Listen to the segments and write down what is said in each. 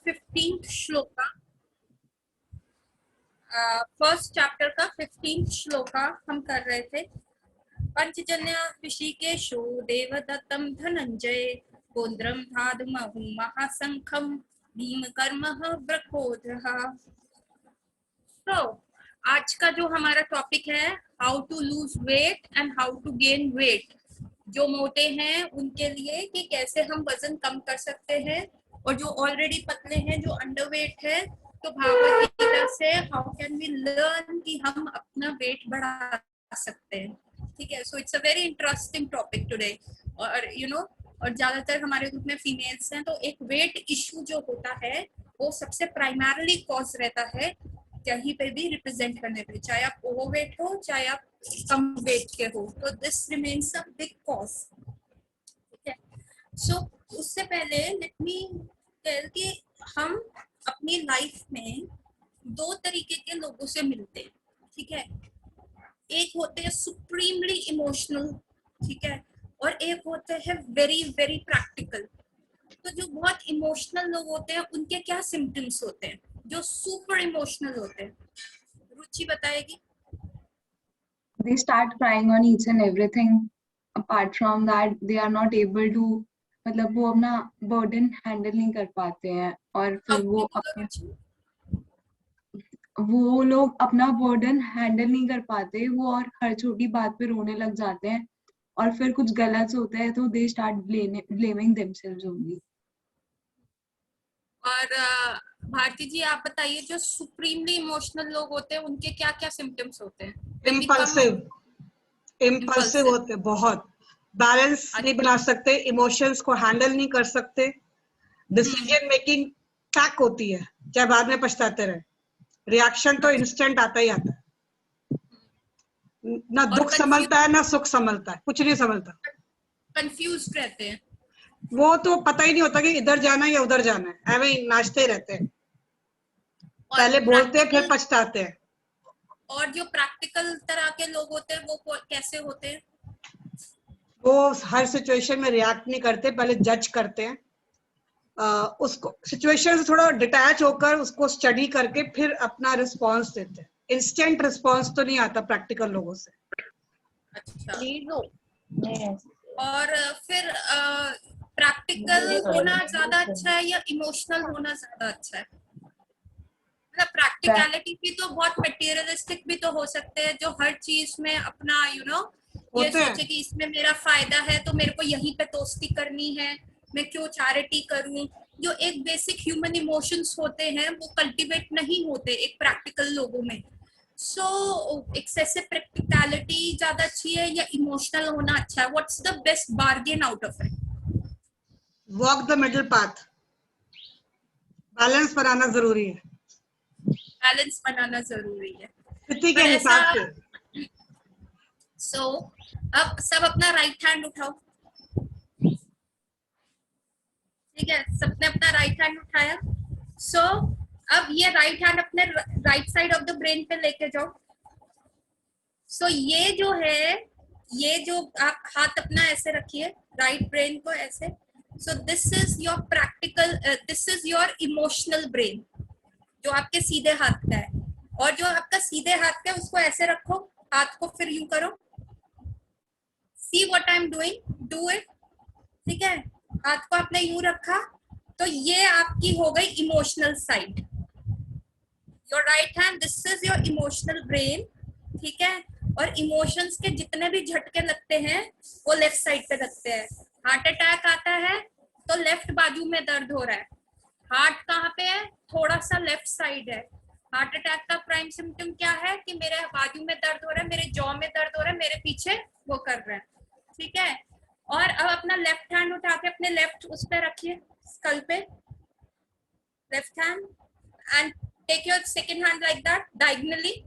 15th shloka, first chapter का 15th shloka हम कर रहे थे। पंचजन्य ऋषिकेशो देवदत्तं धनंजय गोन्द्रं धातुमहुं महाशंखं भीमकर्मः वृकोधरः। तो आज का जो हमारा टॉपिक है, how to lose weight and how to gain weight. जो मोटे हैं उनके लिए कि कैसे हम वजन कम कर सकते हैं, और जो ऑलरेडी पतले हैं, जो अंडरवेट है, तो भागवत गीता से हाउ कैन वी लर्न कि हम अपना वेट बढ़ा सकते हैं। ठीक है, so it's a very interesting topic today. और और ज्यादातर हमारे ग्रुप में फीमेल्स हैं, तो एक वेट इश्यू जो होता है वो सबसे प्राइमरली कॉज रहता है कहीं पे भी रिप्रेजेंट करने पे, चाहे आप ओवरवेट हो चाहे आप कम वेट के हो, तो this remains a big cause. ठीक है, सो उससे पहले लेट मी टेल कि हम अपनी लाइफ में दो तरीके के लोगों से मिलते हैं। ठीक है, एक होते हैं सुप्रीमली इमोशनल, ठीक है, और एक होते हैं वेरी वेरी प्रैक्टिकल। तो जो बहुत इमोशनल लोग होते हैं उनके क्या सिम्टम्स होते हैं, जो सुपर इमोशनल होते हैं? रुचि बताएगी। They start crying on each and everything. Apart from that, they are not able to, मतलब वो अपना burden handle नहीं कर पाते हैं, और फिर वो लोग अपना burden handle नहीं कर पाते वो, और हर छोटी बात पे रोने लग जाते हैं, और फिर कुछ गलत होता है तो they start blaming themselves only. और भारती जी आप बताइए, जो सुप्रीमली इमोशनल लोग होते हैं उनके क्या क्या सिम्टम्स होते हैं? इम्पल्सिव होते हैं, बहुत बैलेंस नहीं बना सकते, इमोशंस को हैंडल नहीं कर सकते, डिसीजन मेकिंग टैक होती है, चाहे बाद में पछताते रहे, रिएक्शन तो इंस्टेंट आता ही आता है, ना दुख संभलता है ना सुख संभलता है, कुछ नहीं संभलता, कंफ्यूज रहते हैं, वो तो पता ही नहीं होता कि इधर जाना है या उधर जाना है, ऐਵੇਂ ही नाचते रहते हैं, पहले बोलते हैं फिर पछताते हैं। और जो प्रैक्टिकल तरह के लोग होते हैं वो कैसे होते हैं? वो हर सिचुएशन में रिएक्ट नहीं करते, पहले जज करते हैं, उसको सिचुएशन से थोड़ा डिटैच होकर उसको स्टडी करके फिर अपना रिस्पांस देते हैं। इंस्टेंट रिस्पांस तो नहीं आता प्रैक्टिकल लोगों से। अच्छा, और फिर प्रैक्टिकल होना ज्यादा अच्छा है या इमोशनल होना ज्यादा अच्छा है? मतलब प्रैक्टिकलिटी भी तो बहुत मटेरियलिस्टिक भी तो हो सकते हैं, जो हर चीज में अपना ये सोचे कि इसमें मेरा फायदा है तो मेरे को यहीं पे दोस्ती करनी है, मैं क्यों चैरिटी करूं। जो एक बेसिक ह्यूमन इमोशंस होते हैं वो कल्टीवेट नहीं होते एक प्रैक्टिकल लोगों में। सो एक्सेसिव प्रैक्टिकलिटी ज्यादा अच्छी है या इमोशनल होना अच्छा है? What's the best bargain out of it? Walk the middle path, balance बनाना जरूरी है, बैलेंस बनाना जरूरी है स्थिति के हिसाब से। सो अब सब अपना राइट हैंड उठाओ। ठीक है, सबने अपना राइट हैंड उठाया। सो अब ये राइट हैंड अपने right side of the brain पे लेके जाओ। सो ये जो है, ये जो आप हाथ अपना ऐसे रखिए, राइट ब्रेन को ऐसे। सो this is your practical, this is your emotional brain जो आपके सीधे हाथ का है। और जो आपका सीधे हाथ का है उसको ऐसे रखो, हाथ को फिर यूं करो। See what I am doing, do it. ठीक है, हाथ को आपने यूं रखा, तो ये आपकी हो गई emotional side. Your right hand, this is your emotional brain. ठीक है, और इमोशंस के जितने भी झटके लगते हैं वो लेफ्ट साइड पे लगते हैं। हार्ट अटैक आता है तो लेफ्ट बाजू में दर्द हो रहा है। हार्ट कहाँ पे है? थोड़ा सा लेफ्ट साइड है। हार्ट अटैक का प्राइम सिम्टम क्या है? कि मेरे बाजू में दर्द हो रहा है, मेरे जॉ में दर्द हो रहा है, मेरे पीछे वो कर रहा है। ठीक है, और अब अपना लेफ्ट हैंड उठा के अपने लेफ्ट उस पे रखिए, स्कल पे, left hand, and take your second hand like that diagonally.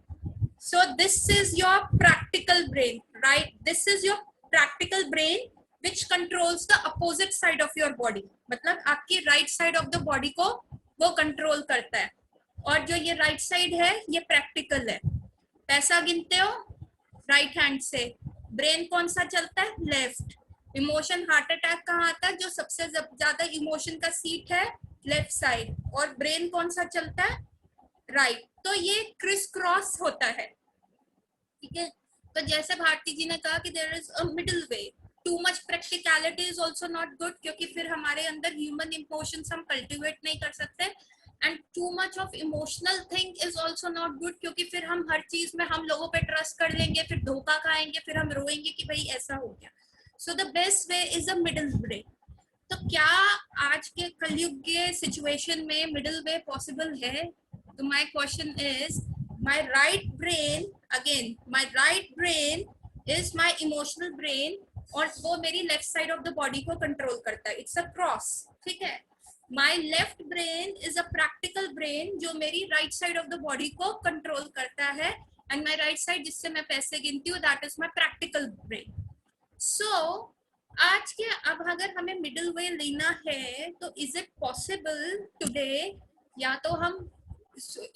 So this is your practical brain, right? This is your practical brain which controls the opposite side of your body. मतलब आपकी right side of the body को वो control करता है। और जो ये right side है ये प्रैक्टिकल है। पैसा गिनते हो राइट हैंड से, ब्रेन कौन सा चलता है? लेफ्ट। इमोशन, हार्ट अटैक कहाँ आता है? जो सबसे ज्यादा इमोशन का सीट है लेफ्ट साइड, और ब्रेन कौन सा चलता है, राइट। तो ये क्रिस क्रॉस होता है, ठीक है। तो जैसे भारती जी ने कहा कि there is a middle way, too much practicality is also not good, क्योंकि फिर हमारे अंदर ह्यूमन इमोशंस हम कल्टिवेट नहीं कर सकते, and too much of emotional thing is also not good, क्योंकि फिर हम हर चीज में हम लोगों पे ट्रस्ट कर लेंगे, फिर धोखा खाएंगे, फिर हम रोएंगे कि भाई ऐसा हो गया। So the best way is a middle वे। तो क्या आज के कलयुग के सिचुएशन में मिडिल वे पॉसिबल है? तो my question is, my right brain, again my right brain is my emotional brain, और वो मेरी left side of the body को कंट्रोल करता है, इट्स अ क्रॉस, ठीक है। My left brain is a practical brain जो मेरी right side of the body को कंट्रोल करता है, एंड माय राइट साइड जिससे मैं पैसे गिनती हूँ, that is my practical brain. So आज के अब अगर हमें मिडिल वे लेना है तो इज इट पॉसिबल टुडे? या तो हम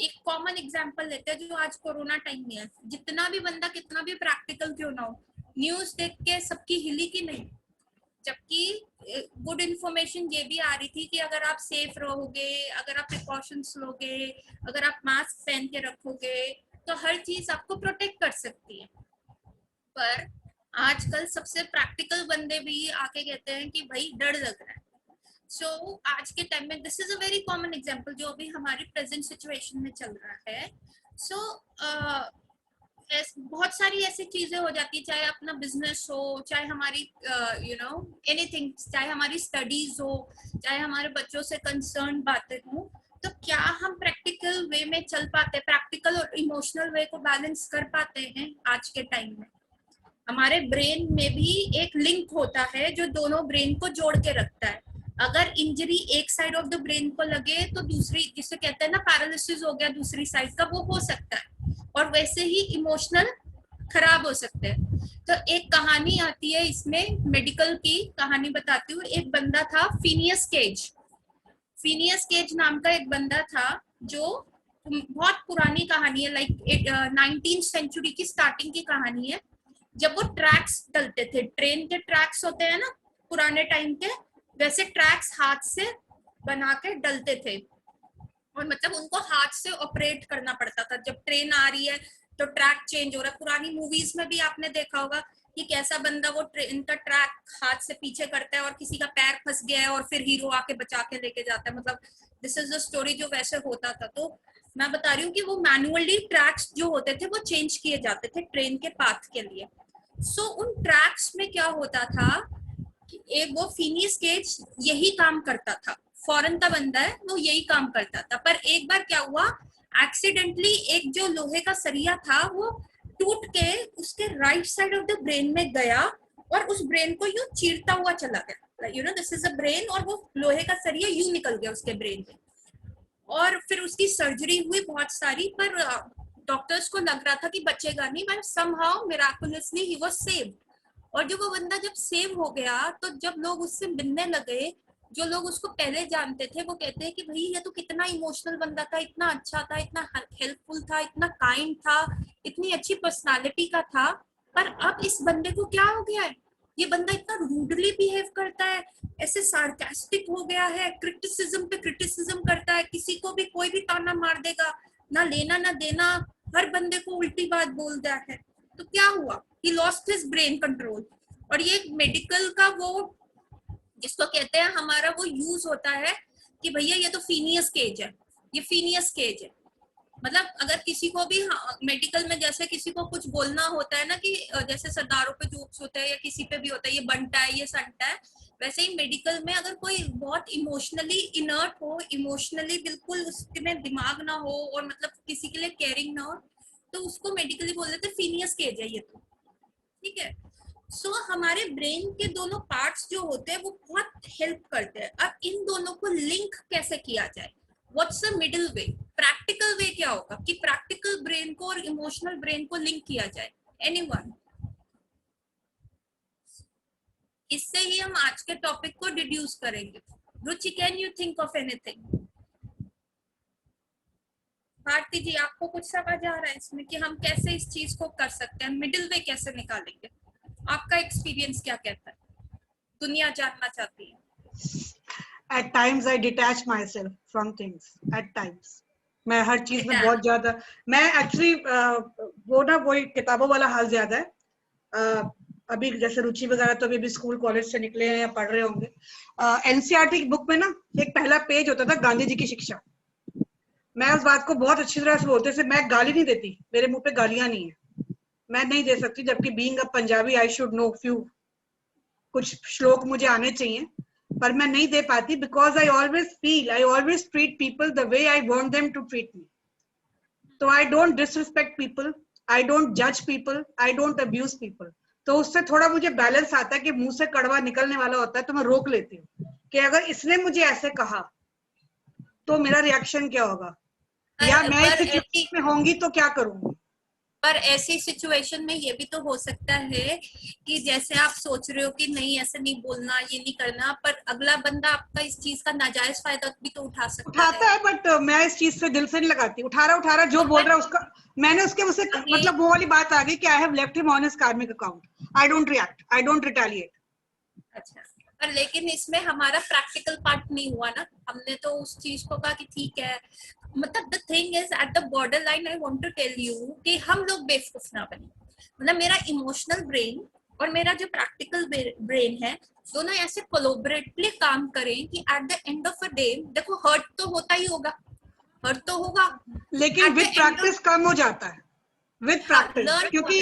एक कॉमन एग्जांपल लेते हैं जो आज कोरोना टाइम में है, जितना भी बंदा कितना भी प्रैक्टिकल क्यों ना हो, न्यूज देख के सबकी हिली की नहीं, जबकि गुड इन्फॉर्मेशन ये भी आ रही थी कि अगर आप सेफ रहोगे, अगर आप प्रिकॉशंस लोगे, अगर आप मास्क पहन के रखोगे तो हर चीज आपको प्रोटेक्ट कर सकती है। पर आजकल सबसे प्रैक्टिकल बंदे भी आके कहते हैं कि भाई डर लग रहा है। सो आज के टाइम में this is a very common example जो अभी हमारी प्रेजेंट सिचुएशन में चल रहा है। सो बहुत सारी ऐसी चीजें हो जाती है, चाहे अपना बिजनेस हो, चाहे हमारी एनीथिंग, चाहे हमारी स्टडीज हो, चाहे हमारे बच्चों से कंसर्न बातें हो, तो क्या हम प्रैक्टिकल वे में चल पाते, प्रैक्टिकल और इमोशनल वे को बैलेंस कर पाते हैं? आज के टाइम में हमारे ब्रेन में भी एक लिंक होता है जो दोनों ब्रेन को जोड़ के रखता है। अगर इंजरी एक साइड ऑफ द ब्रेन को लगे तो दूसरी, जिसे कहते हैं ना पैरालिसिस हो गया दूसरी साइड का, वो हो सकता है, और वैसे ही इमोशनल खराब हो सकते हैं। तो एक कहानी आती है इसमें, मेडिकल की कहानी बताती हूँ। एक बंदा था फिनियस केज, फिनियस केज नाम का एक बंदा था, जो बहुत पुरानी कहानी है, लाइक 19th सेंचुरी की स्टार्टिंग की कहानी है, जब वो ट्रैक्स डलते थे, ट्रेन के ट्रैक्स होते हैं ना पुराने टाइम के, वैसे ट्रैक्स हाथ से बना के डलते थे, और मतलब उनको हाथ से ऑपरेट करना पड़ता था। जब ट्रेन आ रही है तो ट्रैक चेंज हो रहा है। पुरानी मूवीज में भी आपने देखा होगा कि कैसा बंदा वो ट्रेन का ट्रैक हाथ से पीछे करता है और किसी का पैर फंस गया है और फिर हीरो आके बचा के लेके जाता है। मतलब दिस इज द स्टोरी जो वैसे होता था। तो मैं बता रही हूँ कि वो मैनुअली ट्रैक्स जो होते थे वो चेंज किए जाते थे ट्रेन के पाथ के लिए। सो उन ट्रैक्स में क्या होता था कि एक वो फिनियस केज यही काम करता था, फॉरेन का बंदा है, वो यही काम करता था। पर एक बार क्या हुआ, एक्सीडेंटली एक जो लोहे का सरिया था वो टूट के उसके right side of the brain में गया और उस ब्रेन को यूं चीरता हुआ चला गया। You know this is a brain, और वो लोहे का सरिया यूं निकल गया उसके ब्रेन में, और फिर उसकी सर्जरी हुई बहुत सारी, पर डॉक्टर्स को लग रहा था कि बचेगा नहीं, but somehow miraculously he was saved. और जो वो बंदा जब सेव हो गया तो जब लोग उससे मिलने लगे, जो लोग उसको पहले जानते थे, वो कहते हैं कि भाई ये तो कितना इमोशनल बंदा था, इतना अच्छा था, इतना हेल्पफुल था, इतना काइंड था, इतनी अच्छी पर्सनालिटी का था, पर अब इस बंदे को क्या हो गया है, ये बंदा इतना रूडली बिहेव करता है, ऐसे सार्कास्टिक हो गया है, क्रिटिसिज्म पे क्रिटिसिज्म करता है, किसी को भी कोई भी ताना मार देगा, ना लेना ना देना, हर बंदे को उल्टी बात बोल रहा है। तो क्या हुआ, he lost his brain control. और ये मेडिकल का वो जिसको कहते हैं हमारा वो यूज होता है कि भैया ये तो फिनियस केज है, ये फिनियस केज है। मतलब अगर किसी को भी मेडिकल में जैसे किसी को कुछ बोलना होता है ना, कि जैसे सरदारों पे जोक्स होता है या किसी पे भी होता है, ये बनता है, ये सनता है, वैसे ही मेडिकल में अगर कोई बहुत इमोशनली इनर्ट हो, इमोशनली बिल्कुल उसमें दिमाग ना हो और मतलब किसी के लिए केयरिंग ना हो, तो उसको मेडिकली बोल देते फिनियस केज है ये तो, ठीक है। सो हमारे ब्रेन के दोनों पार्ट्स जो होते हैं वो बहुत हेल्प करते हैं। अब इन दोनों को लिंक कैसे किया जाए, what's the middle way? Practical way क्या होगा कि प्रैक्टिकल ब्रेन को और इमोशनल ब्रेन को लिंक किया जाए? एनीवन? इससे ही हम आज के टॉपिक को डिड्यूस करेंगे। Ruchi, can you think of anything? Bharati ji, आपको कुछ समझ आ रहा है इसमें कि हम कैसे इस चीज को कर सकते हैं, मिडिल वे कैसे निकालेंगे? आपका एक्सपीरियंस क्या कहता है, दुनिया जानना चाहती है। At times I detach myself from things. At times मैं हर चीज में Detach. बहुत ज्यादा, मैं एक्चुअली वो ना वही किताबों वाला हाल ज्यादा है। अभी जैसे रुचि वगैरह तो अभी स्कूल कॉलेज से निकले हैं या पढ़ रहे होंगे। एनसीईआरटी की बुक में ना एक पहला पेज होता था गांधी जी की शिक्षा। मैं उस बात को बहुत अच्छी तरह से बोलते थे, मैं गाली नहीं देती, मेरे मुंह पे गालियां नहीं है, मैं नहीं दे सकती, जबकि being a Punjabi I should know few, कुछ श्लोक मुझे आने चाहिए, पर मैं नहीं दे पाती because I always treat people the way I want them to treat me. तो I don't disrespect people, I don't जज people, I don't abuse people. तो उससे थोड़ा मुझे बैलेंस आता है कि मुंह से कड़वा निकलने वाला होता है तो मैं रोक लेती हूँ कि अगर इसने मुझे ऐसे कहा तो मेरा रिएक्शन क्या होगा, या मैं इस सिचुएशन में होंगी तो क्या करूंगी। पर ऐसी सिचुएशन में ये भी तो हो सकता है कि जैसे आप सोच रहे हो कि नहीं ऐसे नहीं बोलना, ये नहीं करना, पर अगला बंदा आपका इस चीज का नाजायज फायदा भी तो उठा सकता उठाता है, बट मैं इस चीज से दिल से नहीं लगाती। उठा रहा जो बोल रहा है उसका, मैंने उसके मुझसे मतलब वो वाली बात आ गई कि I have left him on his कार्मिक account, I don't react, I don't retaliate. अच्छा, पर लेकिन इसमें हमारा प्रैक्टिकल पार्ट नहीं हुआ ना, हमने तो उस चीज को कहा कि ठीक है, मतलब the thing is at the border line I want to tell you कि हम लोग बेवकूफ ना बने। मतलब मेरा इमोशनल ब्रेन और मेरा जो प्रैक्टिकल ब्रेन है, दोनों ऐसे कोलैबोरेटिवली काम करें कि at the end of a day, देखो हर्ट तो होता ही होगा, हर्ट तो होगा, लेकिन विद प्रैक्टिस कम हो जाता है, विद प्रैक्टिस। क्योंकि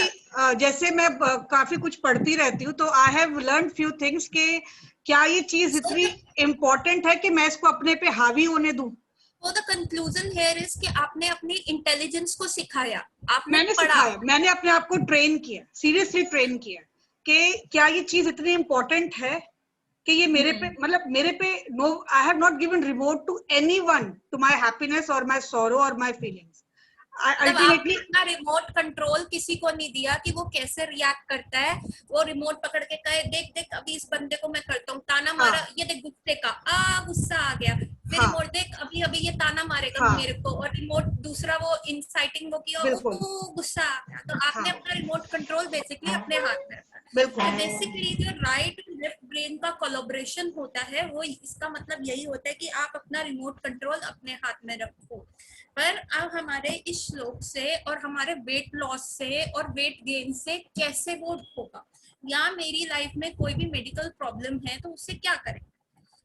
जैसे मैं काफी कुछ पढ़ती रहती हूँ तो I have learn few things के क्या ये चीज इतनी इम्पोर्टेंट है कि मैं इसको अपने पे हावी होने दूं। तो द कंक्लूजन हियर इज कि आपने अपनी इंटेलिजेंस को सिखाया, आपने मैंने पढ़ा, सिखाया, मैंने अपने आप को ट्रेन किया, सीरियसली ट्रेन किया कि क्या ये चीज इतनी इम्पोर्टेंट है कि ये मेरे पे, मतलब मेरे पे, no I have not given remote to anyone to my happiness और माय सॉरो और माय फीलिंग्स। मतलब आपने अल्टीमेटली अपना रिमोट कंट्रोल किसी को नहीं दिया कि वो कैसे रिएक्ट करता है, वो रिमोट पकड़ के कहे देख देख अभी इस बंदे को मैं करता हूँ ताना मारा, ये देख गुस्से का गुस्सा आ गया, फिर रिमोट देख अभी अभी ये ताना मारेगा मेरे को, और रिमोट दूसरा वो इंसाइटिंग वो किया, गुस्सा आ गया। तो आपने अपना रिमोट कंट्रोल बेसिकली अपने हाथ में रखा। तो बेसिकली जो राइट लेफ्ट ब्रेन का कोलैबोरेशन होता है, वो इसका मतलब यही होता है कि आप अपना रिमोट कंट्रोल अपने हाथ में रखो। पर अब हमारे इस श्लोक से और हमारे वेट लॉस से और वेट गेन से कैसे वो होगा, या मेरी लाइफ में कोई भी मेडिकल प्रॉब्लम है तो उससे क्या करें।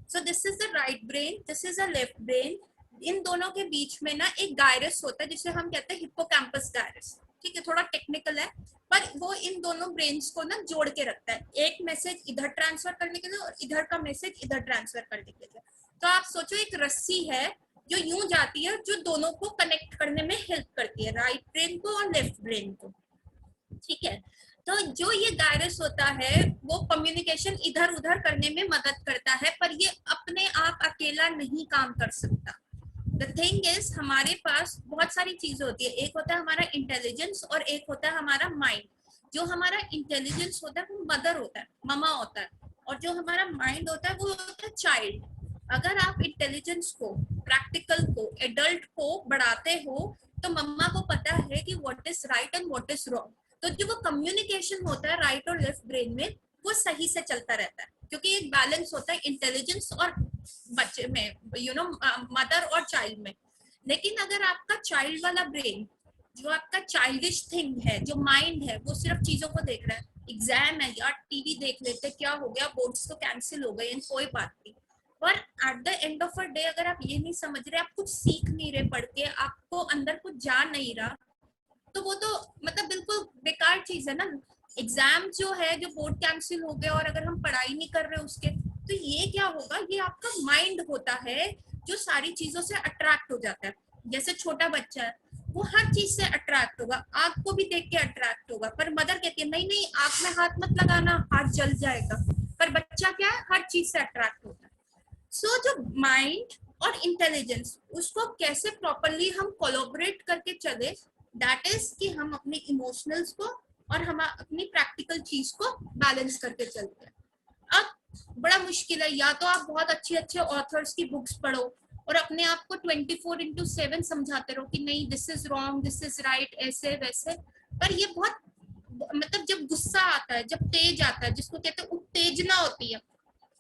So this is the right brain, this is a left brain. इन दोनों के बीच में ना एक गायरस होता है जिसे हम कहते हैं हिप्पोकैम्पस गायरस। ठीक है, थोड़ा टेक्निकल है, पर वो इन दोनों ब्रेन्स को ना जोड़ के रखता है, एक मैसेज इधर ट्रांसफर करने के लिए और इधर का मैसेज इधर ट्रांसफर करने के लिए। तो आप सोचो एक रस्सी है जो यूं जाती है, जो दोनों को कनेक्ट करने में हेल्प करती है, राइट ब्रेन को और लेफ्ट ब्रेन को। ठीक है, तो जो ये गायरस होता है वो कम्युनिकेशन इधर उधर करने में मदद करता है, पर ये अपने आप अकेला नहीं काम कर सकता। द थिंग इज हमारे पास बहुत सारी चीजें होती है, एक होता है हमारा इंटेलिजेंस और एक होता है हमारा माइंड। जो हमारा इंटेलिजेंस होता है वो मदर होता है, ममा होता है, और जो हमारा माइंड होता है वो होता है चाइल्ड। अगर आप इंटेलिजेंस को, प्रैक्टिकल को, एडल्ट को बढ़ाते हो तो मम्मा को पता है कि what is right and what is wrong. तो जो वो कम्युनिकेशन होता है राइट और लेफ्ट ब्रेन में, वो सही से चलता रहता है, क्योंकि एक बैलेंस होता है इंटेलिजेंस और बच्चे में, यू नो मदर और चाइल्ड में। लेकिन अगर आपका चाइल्ड वाला ब्रेन, जो आपका चाइल्डिश थिंग है, जो माइंड है, वो सिर्फ चीजों को देख रहा है, एग्जाम है यार टीवी देख लेते, क्या हो गया, बोर्ड्स तो कैंसिल हो गए, कोई बात नहीं। पर at the end of a day अगर आप ये नहीं समझ रहे, आप कुछ सीख नहीं रहे पढ़ के, आपको अंदर कुछ जा नहीं रहा, तो वो तो मतलब बिल्कुल बेकार चीज है ना। एग्जाम जो है, जो बोर्ड कैंसिल हो गया और अगर हम पढ़ाई नहीं कर रहे उसके, तो ये क्या होगा, ये आपका माइंड होता है जो सारी चीजों से अट्रैक्ट हो जाता है। जैसे छोटा बच्चा है, वो हर चीज से अट्रैक्ट होगा, आग को भी देख के अट्रैक्ट होगा, पर मदर कहती है नहीं नहीं आग में हाथ मत लगाना, हाथ जल जाएगा। पर बच्चा क्या है, हर चीज से अट्रैक्ट होता है। सो जो माइंड और इंटेलिजेंस, उसको कैसे प्रॉपरली हम कोलैबोरेट करके चले, दैट इज कि हम अपने इमोशनल्स को और हम अपनी प्रैक्टिकल चीज को बैलेंस करके चलते हैं। अब बड़ा मुश्किल है, या तो आप बहुत अच्छे अच्छे ऑथर्स की बुक्स पढ़ो और अपने आप को 24/7 समझाते रहो कि नहीं this is wrong, this is right, ऐसे वैसे। पर ये बहुत, मतलब जब गुस्सा आता है, जब तेज आता है, जिसको कहते हैं उत्तेजना होती है,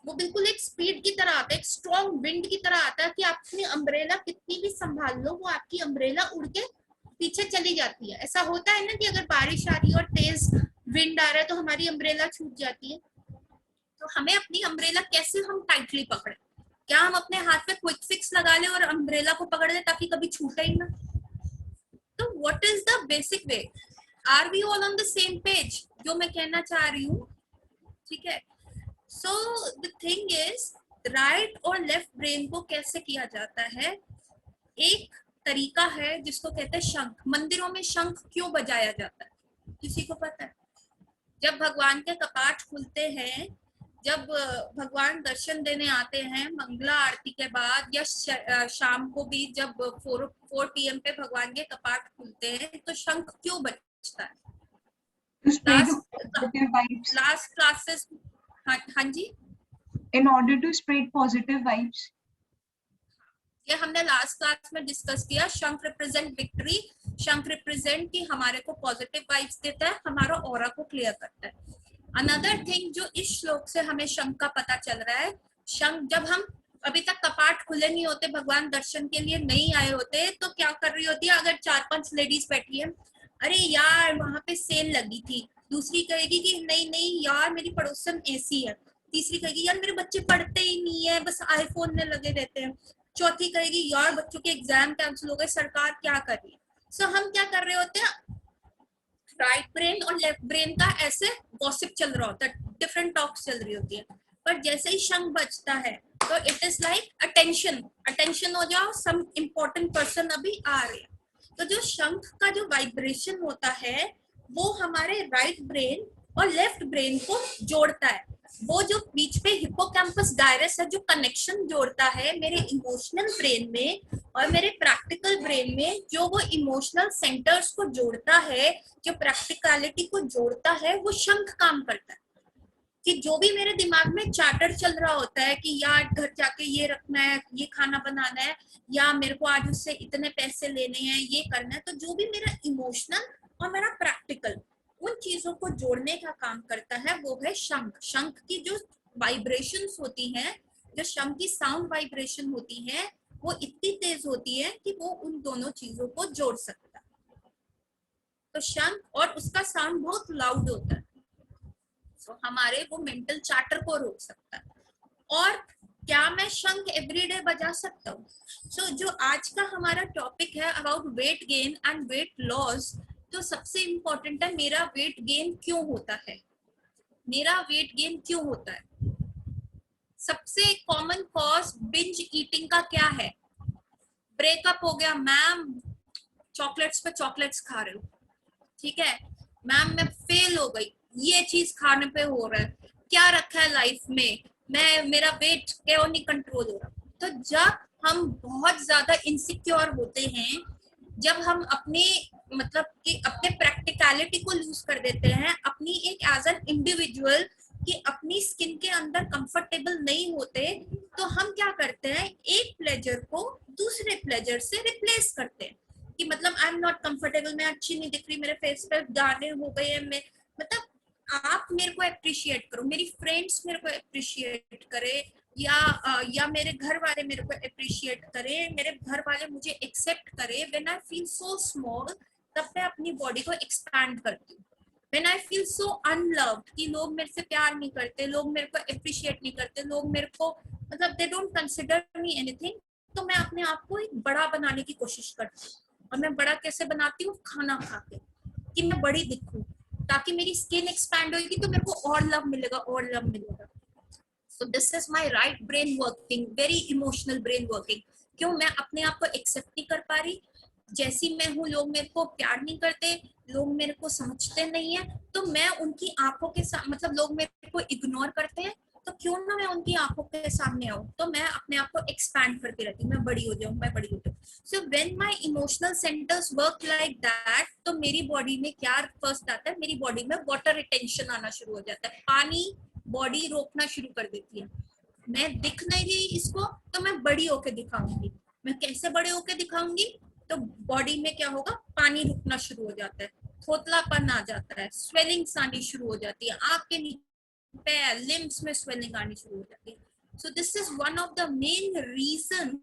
वो बिल्कुल एक स्पीड की तरह आता है, एक स्ट्रॉन्ग विंड की तरह आता है कि आप अपनी अम्ब्रेला कितनी भी संभाल लो, वो आपकी अम्ब्रेला उड़ के पीछे चली जाती है। ऐसा होता है ना कि अगर बारिश आ रही है और तेज विंड आ रहा है तो हमारी अम्ब्रेला छूट जाती है। तो हमें अपनी अम्ब्रेला कैसे हम टाइटली पकड़े? क्या हम अपने हाथ पे क्विक फिक्स लगा ले और अम्ब्रेला को पकड़ ले ताकि कभी छूटे ही ना? तो what is the basic way? Are we all on the same page? जो मैं कहना चाह रही हूँ, ठीक है। So the thing is, right और लेफ्ट ब्रेन को कैसे किया जाता है? एक तरीका है जिसको कहते हैं शंख। मंदिरों में शंख क्यों बजाया जाता है, किसी को पता है? जब भगवान के कपाट खुलते हैं, जब भगवान दर्शन देने आते हैं मंगला आरती के बाद, या शाम को भी जब 4 PM पे भगवान के कपाट खुलते हैं, तो शंख क्यों बजता है? To spread positive vibes. Last classes, हाँ जी, In order to spread positive vibes. ये हमने लास्ट क्लास में डिस्कस किया। शंख रिप्रेजेंट विक्ट्री, शंख रिप्रेजेंट कि हमारे को पॉजिटिव वाइब्स देता है, हमारा ऑरा को क्लियर करता है। अनदर थिंग जो इस श्लोक से हमें शंख का पता चल रहा है, शंख जब हम अभी तक कपाट खुले नहीं होते, भगवान दर्शन के लिए नहीं आए होते, तो क्या कर रही होती है? अगर 4-5 लेडीज बैठी है, अरे यार वहां पे सेल लगी थी, दूसरी कहेगी कि नहीं नहीं यार मेरी पड़ोसन ऐसी है, तीसरी कहेगी यार मेरे बच्चे पढ़ते ही नहीं है, बस आईफोन में लगे रहते हैं, चौथी कहेगी यार बच्चों के एग्जाम कैंसिल हो गए, सरकार क्या कर रही है। सो हम क्या कर रहे होते हैं? राइट ब्रेन और लेफ्ट ब्रेन का ऐसे गॉसिप चल रहा होता है, डिफरेंट टॉक्स चल रही होती है। पर जैसे ही शंख बजता है तो it is like attention, attention हो जाओ, सम इम्पोर्टेंट पर्सन अभी आ रहे हैं। तो जो शंख का जो वाइब्रेशन होता है वो हमारे राइट ब्रेन और लेफ्ट ब्रेन को जोड़ता है। वो जो बीच पे हिप्पोकैम्पस गायरस है, जो कनेक्शन जोड़ता है मेरे इमोशनल ब्रेन में और मेरे प्रैक्टिकल ब्रेन में, जो वो इमोशनल सेंटर्स को जोड़ता है, जो प्रैक्टिकलिटी को जोड़ता है, वो शंख काम करता है। कि जो भी मेरे दिमाग में चार्टर चल रहा होता है कि यार घर जाके ये रखना है, ये खाना बनाना है, या मेरे को आज उससे इतने पैसे लेने हैं, ये करना है, तो जो भी मेरा इमोशनल और मेरा प्रैक्टिकल उन चीजों को जोड़ने का काम करता है वो है शंख। शंख की जो वाइब्रेशंस होती हैं, जो शंख की साउंड वाइब्रेशन होती है, वो इतनी तेज होती है कि वो उन दोनों चीजों को जोड़ सकता है। तो शंख, और उसका साउंड बहुत लाउड होता है, तो हमारे वो मेंटल चार्टर को रोक सकता है। और क्या मैं शंख एवरीडे बजा सकता हूँ? सो जो आज का हमारा टॉपिक है about weight gain and weight loss, तो सबसे इम्पोर्टेंट है मेरा वेट गेन क्यों होता है? मेरा वेट गेन क्यों होता है? सबसे कॉमन कॉज बिंज ईटिंग का क्या है? ब्रेकअप हो गया मैम, चॉकलेट्स पे चॉकलेट्स खा रहे हो, ठीक है मैम, मैं फेल हो गई, ये चीज खाने पे हो रहा है, क्या रखा है लाइफ में, मैं मेरा वेट क्यों नहीं कंट्रोल हो रहा? तो जब हम बहुत ज्यादा इनसिक्योर होते हैं, जब हम अपने मतलब कि अपने प्रैक्टिकलिटी को लूज कर देते हैं, अपनी एक एज एन इंडिविजुअल कि अपनी स्किन के अंदर कंफर्टेबल नहीं होते, तो हम क्या करते हैं? एक प्लेजर को दूसरे प्लेजर से रिप्लेस करते हैं कि मतलब आई एम नॉट कंफर्टेबल, मैं अच्छी नहीं दिख रही, मेरे फेस पे दाने हो गए हैं, मैं मतलब आप मेरे को अप्रिशिएट करो, मेरी फ्रेंड्स मेरे को अप्रिशिएट करे, या मेरे घर वाले मेरे को अप्रिशिएट करें, मेरे घर वाले मुझे एक्सेप्ट करें। When I feel so small, तब मैं अपनी बॉडी को एक्सपैंड करती हूँ। When I feel so unloved कि लोग मेरे से प्यार नहीं करते, लोग मेरे को अप्रिशिएट नहीं करते, लोग मेरे को मतलब they don't consider me anything, तो मैं अपने आप को एक बड़ा बनाने की कोशिश करती हूँ। और मैं बड़ा कैसे बनाती हूँ? खाना खा के, कि मैं बड़ी दिखूं, ताकि मेरी स्किन एक्सपैंड होगी तो मेरे को और लव मिलेगा, और लव मिलेगा। So this is my right brain working, very emotional brain working। क्यों मैं अपने आप को एक्सेप्ट नहीं कर पा रही? जैसी मैं हूँ, लोग मेरे को प्यार नहीं करते, लोग मेरे को समझते नहीं है, तो मैं उनकी आंखों के सामने, मतलब लोग मेरे को इग्नोर करते हैं, तो क्यों ना मैं उनकी आंखों के सामने आऊं, तो मैं अपने आप को एक्सपैंड करती रहती हूँ, मैं बड़ी हो जाऊँ, मैं बड़ी हो जाऊँ। So when my emotional centres work like that, तो मेरी बॉडी में क्या फर्स्ट आता है? मेरी बॉडी में वाटर रिटेंशन आना शुरू हो जाता है, पानी बॉडी रोकना शुरू कर देती है। मैं दिख नहीं रही इसको, तो मैं बड़ी होके दिखाऊंगी। मैं कैसे बड़े होके दिखाऊंगी? तो बॉडी में क्या होगा? पानी रुकना शुरू हो जाता है, खोखलापन आ जाता है, स्वेलिंग्स आनी शुरू हो जाती है, आंख के नीचे पैर लिम्स में स्वेलिंग आनी शुरू हो जाती है। So this is one of the main reason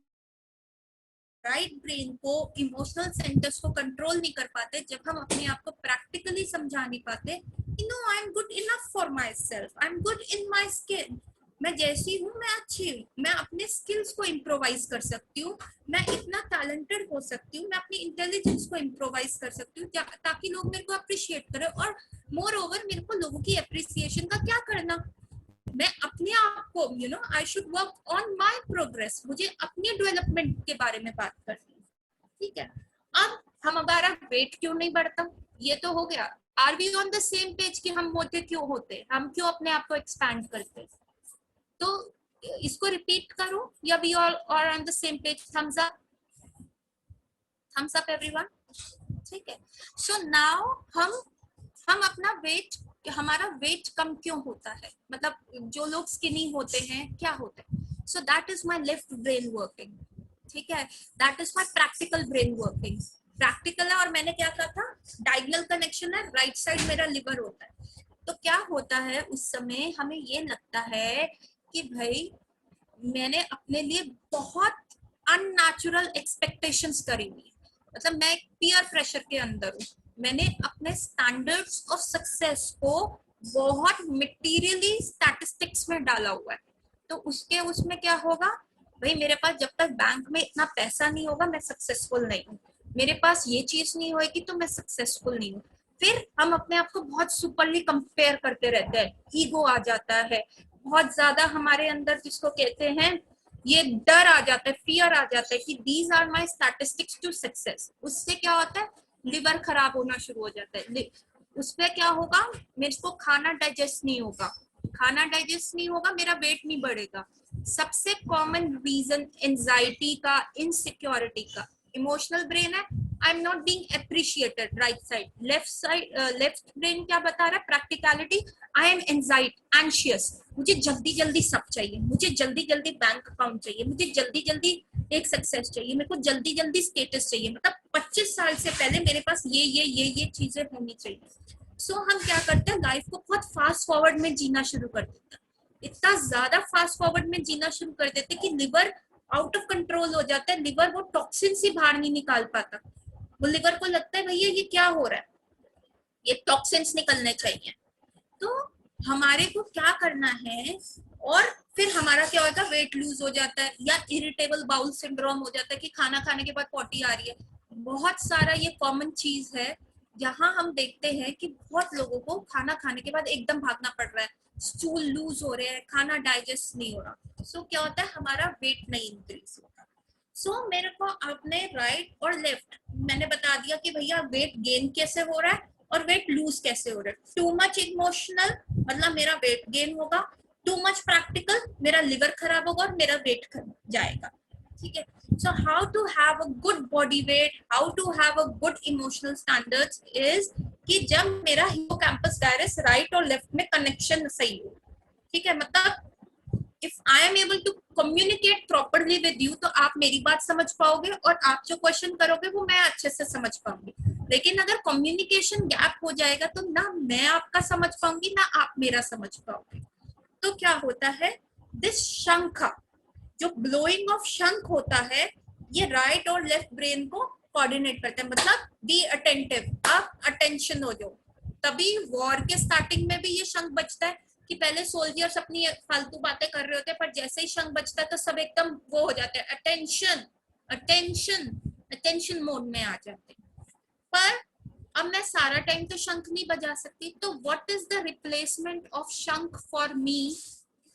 right brain को इमोशनल सेंटर्स को कंट्रोल नहीं कर पाते, जब हम अपने आप को प्रैक्टिकली समझा नहीं पाते, you know I am good enough for my self, I am good in my skin, मैं जैसी हूँ मैं अच्छी हूँ, मैं अपने स्किल्स को इम्प्रोवाइज कर सकती हूँ, मैं इतना टैलेंटेड हो सकती हूँ, मैं अपनी इंटेलिजेंस को इम्प्रोवाइज कर सकती हूँ ताकि लोग मेरे को अप्रिशिएट करें। और मोर ओवर मेरे को लोगों की अप्रिसिएशन का क्या करना, मैं अपने आप को you know I should work on my progress, मुझे अपने डेवलपमेंट के बारे में बात करनी है, ठीक है। अब हमारा वेट क्यों नहीं बढ़ता, ये तो हो गया। Are we on the same page कि हम मोटे क्यों होते, हम क्यों अपने आप को एक्सपैंड करते, तो इसको रिपीट करो या we all are on the same page. Thumbs up everyone, ठीक है। सो नाउ हम अपना वेट, हमारा वेट कम क्यों होता है, मतलब जो लोग स्किनी होते हैं क्या होता है, so that is my left brain working, ठीक है, that is my practical brain working. Practical है और मैंने क्या कहा था, डायगोनल कनेक्शन है, राइट साइड मेरा लिवर होता है। तो क्या होता है उस समय हमें ये लगता है कि भाई मैंने अपने लिए बहुत अननेचुरल एक्सपेक्टेशंस करी हुई, मतलब मैं एक पीयर प्रेशर के अंदर हूँ, मैंने अपने स्टैंडर्ड्स ऑफ सक्सेस को बहुत मटेरियली स्टैटिस्टिक्स में डाला हुआ है। तो उसमें क्या होगा, भाई मेरे पास जब तक बैंक में इतना पैसा नहीं होगा मैं सक्सेसफुल नहीं हूँ, मेरे पास ये चीज नहीं होगी तो मैं सक्सेसफुल नहीं हूँ। फिर हम अपने आप को बहुत सुपरली कंपेयर करते रहते हैं, ईगो आ जाता है बहुत ज्यादा हमारे अंदर, जिसको कहते हैं ये डर आ जाता है, फियर आ जाता है कि these are my statistics to success. उससे क्या होता है, लिवर खराब होना शुरू हो जाता है, उसमें क्या होगा, मेरे को खाना डाइजेस्ट नहीं होगा, खाना डाइजेस्ट नहीं होगा, मेरा वेट नहीं बढ़ेगा। सबसे कॉमन रीजन एंजाइटी का, इनसिक्योरिटी का, इमोशनल ब्रेन है, I am not being appreciated, right side, left brain क्या बता रहा है, प्रैक्टिकलिटी, आई एम एंशियस, मुझे जल्दी जल्दी सब चाहिए, मुझे जल्दी जल्दी बैंक अकाउंट चाहिए, मुझे जल्दी जल्दी एक सक्सेस चाहिए, मेरे को जल्दी जल्दी स्टेटस चाहिए, मतलब 25 साल से पहले मेरे पास ये चीजें होनी चाहिए। सो हम क्या करते हैं, लाइफ को बहुत फास्ट फॉरवर्ड में जीना शुरू कर देते हैं, इतना ज्यादा फास्ट फॉरवर्ड में जीना शुरू कर देते हैं कि लिवर आउट ऑफ कंट्रोल हो जाता है, लिवर वो टॉक्सिन ही बाहर नहीं निकाल पाता, वो लिवर को लगता है भैया ये क्या हो रहा है, ये टॉक्सिन्स निकलने चाहिए। तो हमारे को क्या करना है, और फिर हमारा क्या होगा, वेट लूज हो जाता है, या इरिटेबल बाउल सिंड्रोम हो जाता है कि खाना खाने के बाद पॉटी आ रही है। बहुत सारा ये कॉमन चीज है जहां हम देखते हैं कि बहुत लोगों को खाना खाने के बाद एकदम भागना पड़ रहा है, स्टूल लूज हो रहे हैं, खाना डाइजेस्ट नहीं हो रहा। सो क्या होता है, हमारा वेट नहीं इंक्रीज होता। सो मेरे को आपने राइट और लेफ्ट मैंने बता दिया कि भैया वेट गेन कैसे हो रहा है और वेट लूज कैसे हो रहा है। टू मच इमोशनल मतलब मेरा वेट गेन होगा, टू मच प्रैक्टिकल मेरा लिवर खराब होगा और मेरा वेट जाएगा, ठीक है। So how to have a good body weight, how to have a good emotional standards is कि जब मेरा हिप्पोकैम्पस गायरस राइट और लेफ्ट में कनेक्शन सही हो, ठीक है, मतलब if I am able to communicate properly with you तो आप मेरी बात समझ पाओगे और आप जो क्वेश्चन करोगे वो मैं अच्छे से समझ पाऊंगी। लेकिन अगर कम्युनिकेशन गैप हो जाएगा तो ना मैं आपका समझ पाऊंगी ना आप मेरा समझ पाओगे। तो क्या होता है, दिस शंख, जो ब्लोइंग ऑफ शंख होता है, ये राइट और लेफ्ट ब्रेन को कोऑर्डिनेट करता है, मतलब बी अटेंटिव, आप अटेंशन हो जाओ। तभी वॉर के स्टार्टिंग में भी ये शंख बजता है कि पहले सोल्जर्स अपनी फालतू बातें कर रहे होते हैं, पर जैसे ही शंख बजता है तो सब एकदम वो हो जाते हैं, अटेंशन अटेंशन अटेंशन मोड में आ जाते हैं। पर अब मैं सारा टाइम तो शंख नहीं बजा सकती, तो what is the replacement of शंख फॉर मी,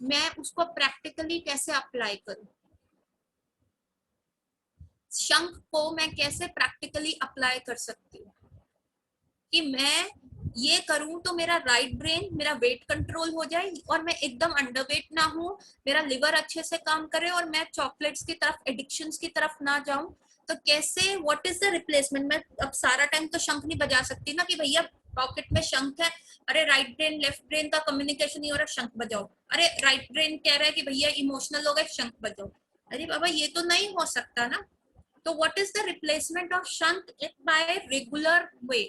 मैं उसको प्रैक्टिकली कैसे अप्लाई करूं, शंख को मैं कैसे प्रैक्टिकली अप्लाई कर सकती हूँ कि मैं ये करूं तो मेरा राइट ब्रेन, मेरा वेट कंट्रोल हो जाए और मैं एकदम अंडरवेट ना हूं, मेरा लिवर अच्छे से काम करे और मैं चॉकलेट्स की तरफ, एडिक्शंस की तरफ ना जाऊं। तो कैसे, व्हाट इज द रिप्लेसमेंट, मैं अब सारा टाइम तो शंख नहीं बजा सकती ना कि भैया पॉकेट में शंख है, अरे राइट ब्रेन लेफ्ट ब्रेन का कम्युनिकेशन नहीं हो रहा, शंख बजाओ, अरे राइट ब्रेन कह रहा है कि भैया इमोशनल हो गए, शंख बजाओ, अरे बाबा ये तो नहीं हो सकता ना। तो what is the replacement of शंख बाय रेगुलर वे,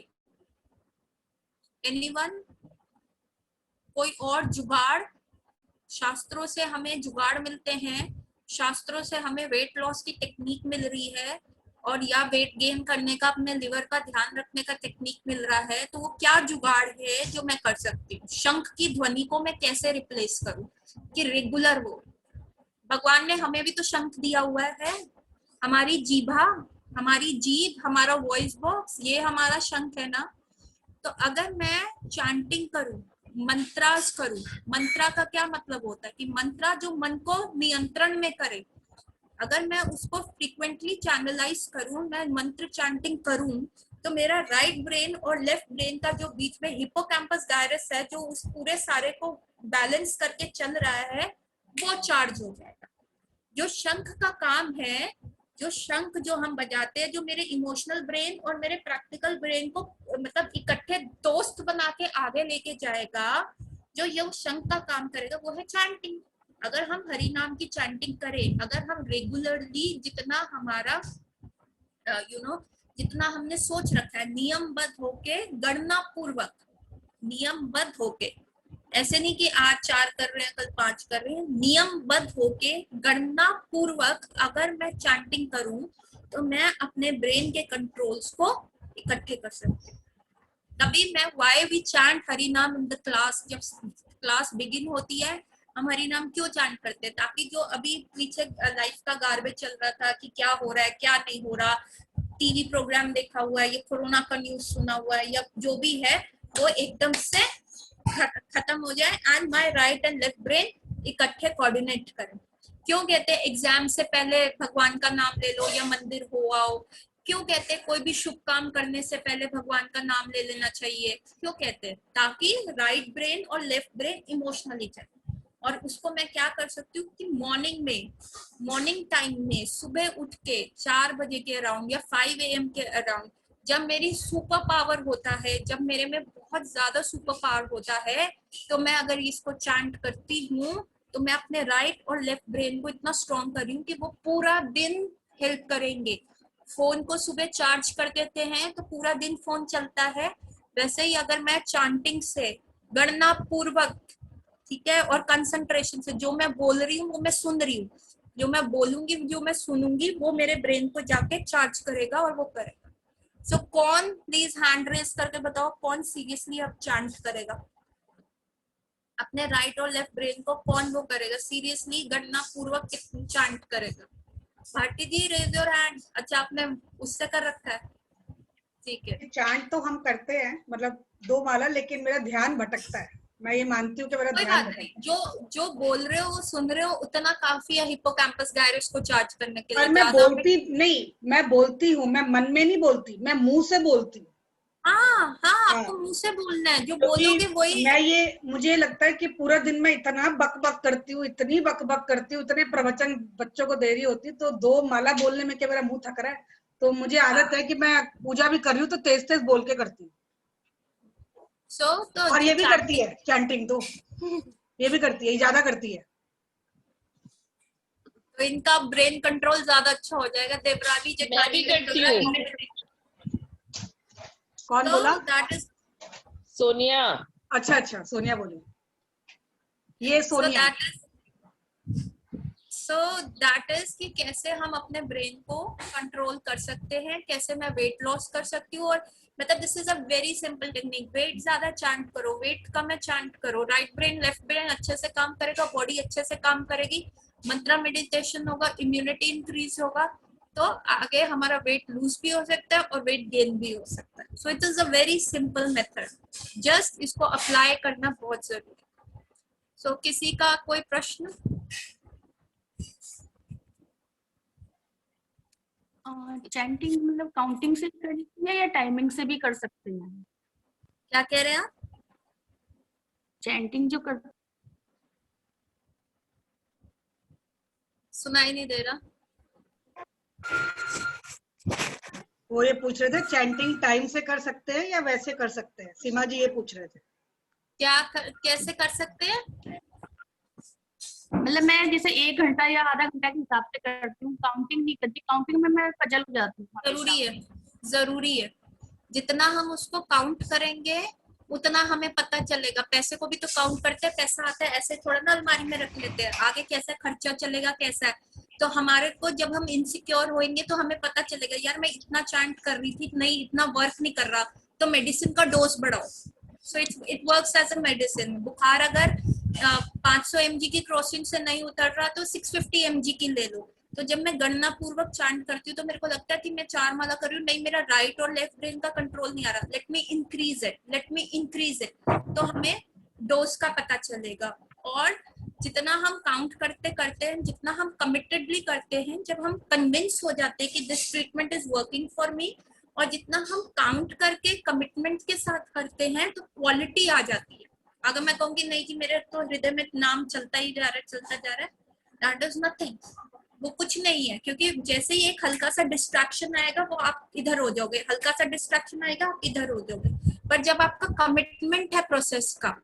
anyone? कोई और जुगाड़, शास्त्रों से हमें जुगाड़ मिलते हैं, शास्त्रों से हमें वेट लॉस की टेक्निक मिल रही है और या वेट गेन करने का, अपने लिवर का ध्यान रखने का टेक्निक मिल रहा है, तो वो क्या जुगाड़ है जो मैं कर सकती हूँ? शंख की ध्वनि को मैं कैसे रिप्लेस करूं कि रेगुलर हो? भगवान ने हमें भी तो शंख दिया हुआ है, हमारी जीभा, हमारी जीभ, हमारा वॉइस बॉक्स, ये हमारा शंख है ना। तो अगर मैं चैंटिंग करूं, मंत्रास करूं, मंत्रा का क्या मतलब होता है कि मंत्रा जो मन को नियंत्रण में करे, अगर मैं उसको फ्रीक्वेंटली चैनलाइज करूं, मैं मंत्र चैंटिंग करूं, तो मेरा राइट ब्रेन और लेफ्ट ब्रेन का जो बीच में हिप्पोकैम्पस गायरस है, जो उस पूरे सारे को बैलेंस करके चल रहा है, वो चार्ज हो जाएगा। जो शंख का काम है, जो शंख जो हम बजाते हैं, जो मेरे इमोशनल ब्रेन और मेरे प्रैक्टिकल ब्रेन को मतलब इकट्ठे दोस्त बना के आगे लेके जाएगा, जो ये शंख का काम करेगा, वो है चैंटिंग। अगर हम हरि नाम की चैंटिंग करें, अगर हम रेगुलरली जितना हमारा जितना हमने सोच रखा है, नियमबद्ध होके, गणना पूर्वक, नियमबद्ध होके, ऐसे नहीं कि आज 4 कर रहे हैं कल 5 कर रहे हैं, नियमबद्ध होके गणना पूर्वक अगर मैं चैंटिंग करूं, तो मैं अपने ब्रेन के कंट्रोल्स को इकट्ठे कर सकती हूँ। तभी मैं व्हाई वी चैंट हरि नाम इन द क्लास, जब क्लास बिगिन होती है, हम हरि नाम क्यों चैंट करते हैं? ताकि जो अभी पीछे लाइफ का गार्बेज चल रहा था कि क्या हो रहा है क्या नहीं हो रहा, टीवी प्रोग्राम देखा हुआ है, ये कोरोना का न्यूज सुना हुआ है, या जो भी है, वो एकदम से खत्म हो जाए and my right and left brain इकट्ठे कोऑर्डिनेट करें। क्यों कहते हैं एग्जाम से पहले भगवान का नाम ले लो या मंदिर हो आओ? क्यों कहते हैं कोई भी शुभ काम करने से पहले भगवान का नाम ले लेना चाहिए? क्यों कहते हैं? ताकि राइट ब्रेन और लेफ्ट ब्रेन इमोशनली चले। और उसको मैं क्या कर सकती हूँ कि मॉर्निंग में, मॉर्निंग टाइम में, सुबह उठ के 4 बजे के अराउंड या 5 AM के अराउंड, जब मेरी सुपर पावर होता है, जब मेरे में बहुत ज्यादा सुपर पावर होता है, तो मैं अगर इसको चैंट करती हूँ, तो मैं अपने राइट और लेफ्ट ब्रेन को इतना स्ट्रॉन्ग कर रही हूँ कि वो पूरा दिन हेल्प करेंगे। फोन को सुबह चार्ज कर देते हैं तो पूरा दिन फोन चलता है, वैसे ही अगर मैं चैंटिंग से गणना पूर्वक, ठीक है, और कंसंट्रेशन से जो मैं बोल रही हूँ वो मैं सुन रही हूँ, जो मैं बोलूंगी जो मैं सुनूंगी वो मेरे ब्रेन को जाके चार्ज करेगा और वो करेगा। सो कौन प्लीज हैंड रेस करके बताओ, कौन सीरियसली अब चैंट करेगा? अपने राइट और लेफ्ट ब्रेन को कौन वो करेगा सीरियसली, गणना पूर्वक कितनी चैंट करेगा? भारती जी रेज योर हैंड। अच्छा, आपने उससे कर रखा है, ठीक है। चांट तो हम करते हैं, मतलब 2 माला, लेकिन मेरा ध्यान भटकता है। मैं ये मानती हूँ कि मेरा कोई ध्यान बात नहीं, जो बोल रहे हो सुन रहे हो उतना काफी है हिप्पोकैम्पस गायरस को चार्ज करने के लिए। और मैं बोलती नहीं, मैं बोलती हूँ, मैं मन में नहीं बोलती, मैं मुंह से बोलती हूँ। हाँ, हाँ, आपको मुंह से बोलना है, जो क्योंकि बोलोगे वही। मैं ये, मुझे लगता है कि पूरा दिन मैं इतना बक बक करती हूँ, इतनी बक बक करती हूँ, इतने प्रवचन बच्चों को दे रही होती, तो 2 माला बोलने में क्या मेरा मुंह थक रहा है? तो मुझे आदत है कि मैं पूजा भी कर रही हूँ तो तेज तेज बोल के करती हूँ। तो और जो ये भी करती है चैंटिंग, तो ये भी करती है, ज्यादा करती है। तो इनका ब्रेन कंट्रोल ज्यादा अच्छा हो जाएगा। देवरानी मैं भी करती हूँ। कौन तो बोला? That is Sonia. अच्छा अच्छा, सोनिया बोली। ये सोनिया। सो दैट इज कि कैसे हम अपने ब्रेन को कंट्रोल कर सकते हैं, कैसे मैं वेट लॉस कर सकती हूँ। और मतलब this is a very simple technique. Weight ज्यादा चैंट करो, वेट कम है चैंट करो, राइट ब्रेन लेफ्ट ब्रेन अच्छे से काम करेगा, बॉडी अच्छे से काम करेगी, मंत्रा मेडिटेशन होगा, इम्यूनिटी इंक्रीज होगा, तो आगे हमारा वेट लूज भी हो सकता है और वेट गेन भी हो सकता है। So it is a very simple method, just इसको अप्लाई करना बहुत जरूरी है। सो किसी का कोई प्रश्न? चैंटिंग मतलब काउंटिंग से करनी है या टाइमिंग से भी कर सकते हैं? क्या कह रहे हैं आप? चैंटिंग जो कर, सुनाई नहीं दे रहा। वो ये पूछ रहे थे चैंटिंग टाइम से कर सकते हैं या वैसे कर सकते हैं, सीमा जी ये पूछ रहे थे। कैसे कर सकते हैं? मतलब मैं जैसे 1 घंटा या आधा घंटा के हिसाब से करती हूँ, काउंटिंग नहीं करती। काउंटिंग में मैं पजल हो जाती हूँ। जरूरी है, जरूरी है। जितना हम उसको काउंट करेंगे उतना हमें पता चलेगा। पैसे को भी तो काउंट करते हैं, पैसा आता है ऐसे थोड़ा ना अलमारी में रख लेते हैं, आगे कैसा खर्चा चलेगा कैसा है। तो हमारे को जब हम इनसिक्योर होंगे तो हमें पता चलेगा यार मैं इतना चैंट कर रही थी, नहीं इतना वर्क नहीं कर रहा, तो मेडिसिन का डोज बढ़ाओ। So it works as a medicine. बुखार अगर 500 mg की क्रॉसिंग से नहीं उतर रहा तो 650 mg की ले लो। तो जब मैं गणना पूर्वक चैंट करती हूँ तो मेरे को लगता है कि मैं 4 माला कर रही हूँ, नहीं मेरा राइट और लेफ्ट ब्रेन का कंट्रोल नहीं आ रहा, let me increase it, let me increase it. तो हमें डोज का पता चलेगा। और जितना हम काउंट करते करते हैं, जितना हम कमिटेडली करते हैं, जब हम कन्विंस हो जाते हैं कि this treatment is working for me, और जितना हम काउंट करके कमिटमेंट के साथ करते हैं तो क्वालिटी आ जाती है। अगर मैं कहूंगी नहीं कि मेरे तो हृदय में नाम चलता ही जा रहा है, चलता जा रहा है, दैट इज नथिंग, वो कुछ नहीं है। क्योंकि जैसे ही एक हल्का सा डिस्ट्रैक्शन आएगा वो आप इधर हो जाओगे, हल्का सा डिस्ट्रैक्शन आएगा आप इधर हो जाओगे। पर जब आपका कमिटमेंट है प्रोसेस का,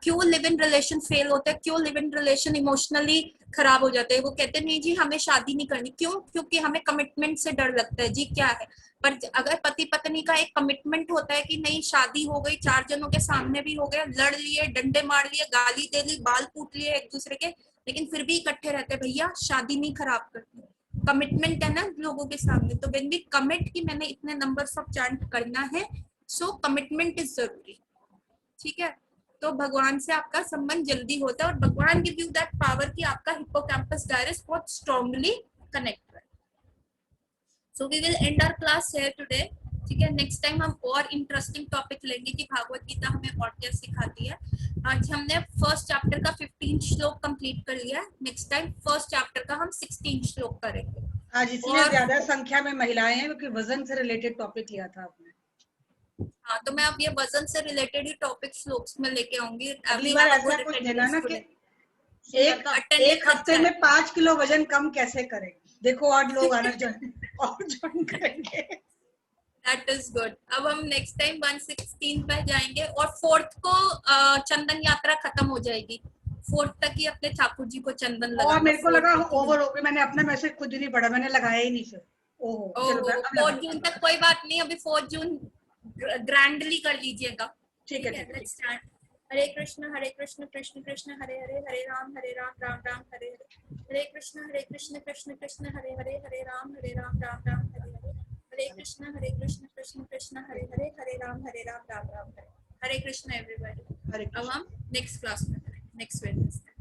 क्यों लिव इन रिलेशन फेल होता है, क्यों लिव इन रिलेशन इमोशनली खराब हो जाते हैं, वो कहते हैं नहीं जी हमें शादी नहीं करनी, क्यों? क्योंकि हमें कमिटमेंट से डर लगता है। जी क्या है? पर अगर पति पत्नी का एक कमिटमेंट होता है कि नहीं शादी हो गई, 4 जनों के सामने भी हो गया, लड़ लिए, डंडे मार लिए, गाली दे ली, बाल पूट लिए एक दूसरे के, लेकिन फिर भी इकट्ठे रहते, भैया शादी नहीं खराब करती, कमिटमेंट है ना लोगों के सामने। तो व्हेन वी कमिट कि मैंने इतने नंबर्स ऑफ चैंट करना है, सो कमिटमेंट इज जरूरी। ठीक है, तो भगवान से आपका संबंध जल्दी होता है, और भगवान गिव यू दैट पावर कि आपका हिप्पोकैम्पस गायरस बहुत स्ट्रांगली कनेक्ट है। So we will end our class here today. ठीक है, नेक्स्ट टाइम हम और इंटरेस्टिंग टॉपिक लेंगे कि भागवत गीता हमें और क्या सिखाती है। आज हमने फर्स्ट चैप्टर का 15 श्लोक कंप्लीट कर लिया है, नेक्स्ट टाइम फर्स्ट चैप्टर का हम 16 श्लोक करेंगे। आज इसलिए ज्यादा संख्या में महिलाएं हैं क्योंकि वजन से रिलेटेड टॉपिक लिया था आपने। हाँ, तो मैं अब ये वजन से रिलेटेड ही टॉपिक श्लोक्स में लेके आऊंगी। अगली बार ऐसा कुछ देना ना कि एक हफ्ते में 5 किलो वजन कम कैसे करें, देखो और लोग आना ज्वाइन करेंगे। That is good. अब हम नेक्स्ट टाइम 116 पर जाएंगे, और 4th को चंदन यात्रा खत्म हो जाएगी। 4th तक ही अपने ठाकुर जी को चंदन लगा। और मेरे को लगा ओवर हो गई, मैंने अपना मैसेज खुद ही नहीं पढ़ा, मैंने लगाया ही नहीं। फिर ओहो 4 जून तक कोई बात नहीं, अभी 4 जून ग्रैंडली कर लीजिएगा। ठीक है। Let's start. Hare Krishna Krishna Krishna Hare Hare, Hare Ram Ram Ram Hare Hare, Hare Krishna Krishna Krishna Hare Hare, Hare Ram Ram Ram Hare Hare, Hare Krishna Krishna Krishna Hare Hare, Hare Ram Ram Ram Hare. Hare Krishna everybody. अब हम नेक्स्ट क्लास में करेंगे, नेक्स्ट वेडनेसडे।